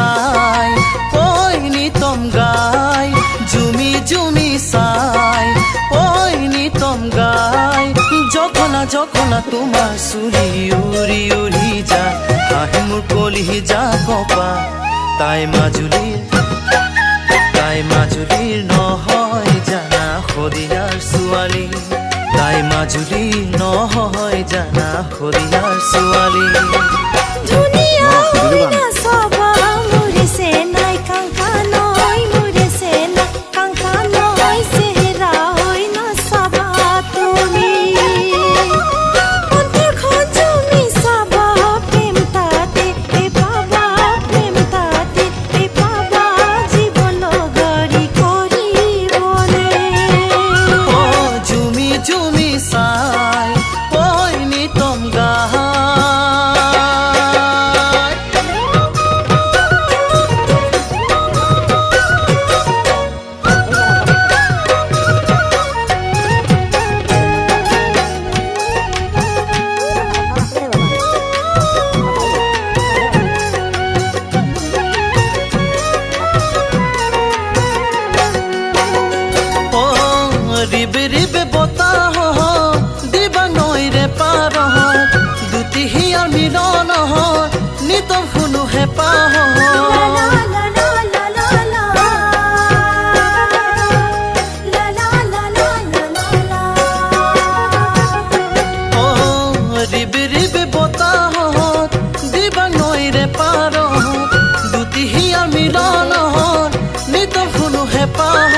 চাই ঐ নিতম গাই জুমি জুমি চাই ঐ নিতম গাই যখনা যখনা তোমার চুলি উৰি উৰি যায় হাঁহি মোৰ কলিজা কপা তাই মাজুলীৰ নহয় জানা শদিয়াৰ ছোৱালী তাই মাজুলীৰ নহয় জানা শদিয়াৰ ছোৱালী দুনিয়া হইনা সবা মুরেছে নাই কাঙ্কা নয় মুরেছে না কাঙ্কা নয় চেহারা হইনা সবা তুমি অন্তর খোঁজমি সবা প্রেম তাতে এ বাবা প্রেম তাতে এ বাবা জীবন গড়ি করি বলে ও জুমি জুমি চাই ঐ নিতম গাই রিবে রিবে বতাহ দিবা নৈরে পার দুটি হিয়ার মিলন নিতম শুনো হেঁপাহ রিবে রিবে বতাহ দিবা নৈরে পার দুটি হিয়ার মিলন নিতম শুনো হেঁপাহ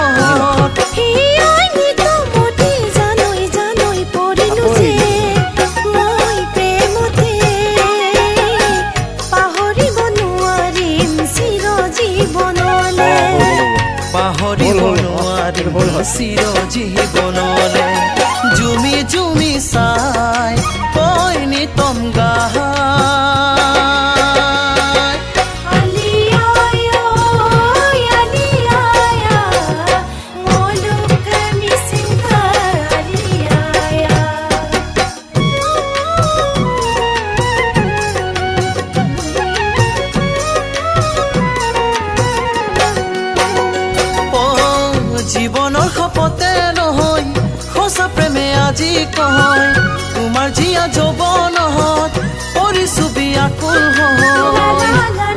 পাহৰিব নোৱাৰিম চিৰ জীৱনলে জুমি জুমি চাই ঐ নিতম গাই জীৱনৰ শপতে নহয় সঁচা প্ৰেমে আজি কয় তোমাৰ জীয়া যৌৱনত পৰিছো বিয়াকুল হয়